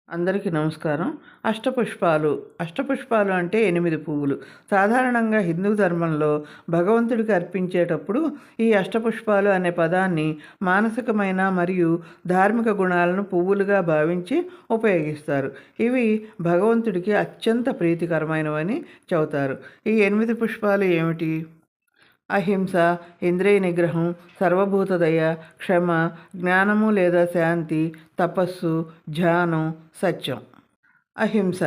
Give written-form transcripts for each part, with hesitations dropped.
అందరికీ నమస్కారం. అష్టపుష్పాలు. అష్టపుష్పాలు అంటే 8 పువ్వులు. సాధారణంగా హిందూ ధర్మంలో భగవంతుడికి అర్పించేటప్పుడు ఈ అష్టపుష్పాలు అనే పదాన్ని మానసికమైన మరియు ధార్మిక గుణాలను పువ్వులుగా భావించి ఉపయోగిస్తారు. ఇవి భగవంతుడికి అత్యంత ప్రీతికరమైనవని చెబుతారు. ఈ 8 పుష్పాలు ఏమిటి? అహింస, ఇంద్రియ నిగ్రహం, సర్వభూత దయ, క్షమ, జ్ఞానము లేదా శాంతి, తపస్సు, ధ్యానం, సత్యం. అహింస,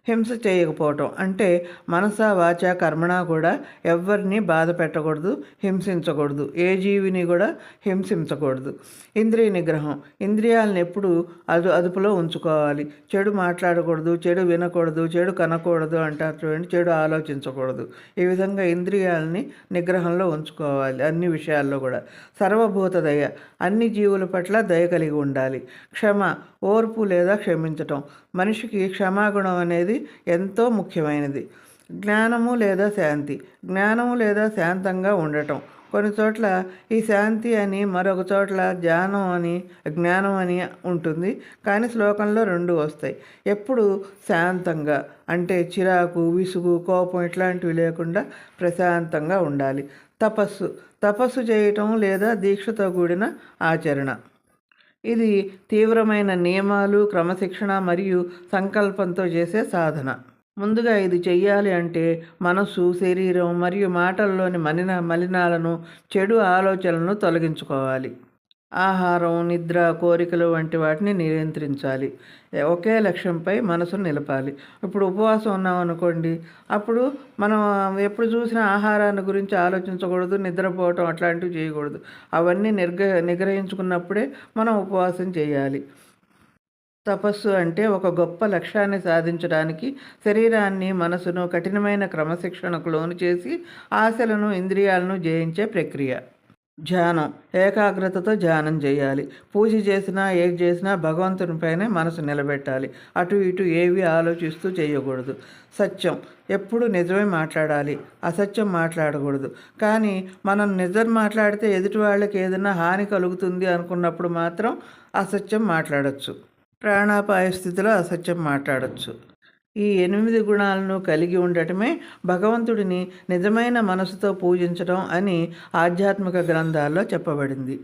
హింస చేయకపోవటం అంటే మనస వాచ కర్మణ కూడా ఎవరిని బాధ పెట్టకూడదు, హింసించకూడదు, ఏ జీవిని కూడా హింసించకూడదు. ఇంద్రియ నిగ్రహం, ఇంద్రియాలను ఎప్పుడు అదుపులో ఉంచుకోవాలి. చెడు మాట్లాడకూడదు, చెడు వినకూడదు, చెడు కనకూడదు అంటారు చూడండి, చెడు ఆలోచించకూడదు. ఈ విధంగా ఇంద్రియాలని నిగ్రహంలో ఉంచుకోవాలి అన్ని విషయాల్లో కూడా. సర్వభూత దయ, అన్ని జీవుల పట్ల దయ కలిగి ఉండాలి. క్షమ, ఓర్పు లేదా క్షమించటం. మనిషికి క్షమాగుణం అనేది ఎంతో ముఖ్యమైనది. జ్ఞానము లేదా శాంతి, జ్ఞానము లేదా శాంతంగా ఉండటం. కొన్ని చోట్ల ఈ శాంతి అని, మరొక చోట్ల జ్ఞానం అని ఉంటుంది. కానీ శ్లోకంలో రెండు వస్తాయి. ఎప్పుడు శాంతంగా అంటే చిరాకు, విసుగు, కోపం ఇట్లాంటివి లేకుండా ప్రశాంతంగా ఉండాలి. తపస్సు, తపస్సు చేయటం లేదా దీక్షతో కూడిన ఆచరణ. ఇది తీవ్రమైన నియమాలు, క్రమశిక్షణ మరియు సంకల్పంతో చేసే సాధన. ముందుగా ఇది చెయ్యాలి అంటే మనసు, శరీరం మరియు మాటల్లోని మలినాలను, చెడు ఆలోచనలను తొలగించుకోవాలి. ఆహారం, నిద్ర, కోరికలు వంటి వాటిని నియంత్రించాలి. ఒకే లక్ష్యంపై మనసును నిలపాలి. ఇప్పుడు ఉపవాసం ఉన్నాం అనుకోండి, అప్పుడు మనం ఎప్పుడు చూసినా ఆహారాన్ని గురించి ఆలోచించకూడదు, నిద్రపోవటం అట్లాంటివి చేయకూడదు. అవన్నీ నిగ్రహించుకున్నప్పుడే మనం ఉపవాసం చేయాలి. తపస్సు అంటే ఒక గొప్ప లక్ష్యాన్ని సాధించడానికి శరీరాన్ని, మనసును కఠినమైన క్రమశిక్షణకు లోను చేసి ఆశలను, ఇంద్రియాలను జయించే ప్రక్రియ. ధ్యానం, ఏకాగ్రతతో ధ్యానం చేయాలి. పూజ చేసినా, ఏది చేసినా భగవంతునిపైనే మనసు నిలబెట్టాలి. అటు ఇటు ఏవి ఆలోచిస్తూ చేయకూడదు. సత్యం, ఎప్పుడు నిజమే మాట్లాడాలి, అసత్యం మాట్లాడకూడదు. కానీ మనం నిజం మాట్లాడితే ఎదుటి వాళ్ళకి ఏదైనా హాని కలుగుతుంది అనుకున్నప్పుడు మాత్రం అసత్యం మాట్లాడచ్చు. ప్రాణాపాయ స్థితిలో అసత్యం మాట్లాడచ్చు. ఈ 8 గుణాలను కలిగి ఉండటమే భగవంతుడిని నిజమైన మనసుతో పూజించడం అని ఆధ్యాత్మిక గ్రంథాల్లో చెప్పబడింది.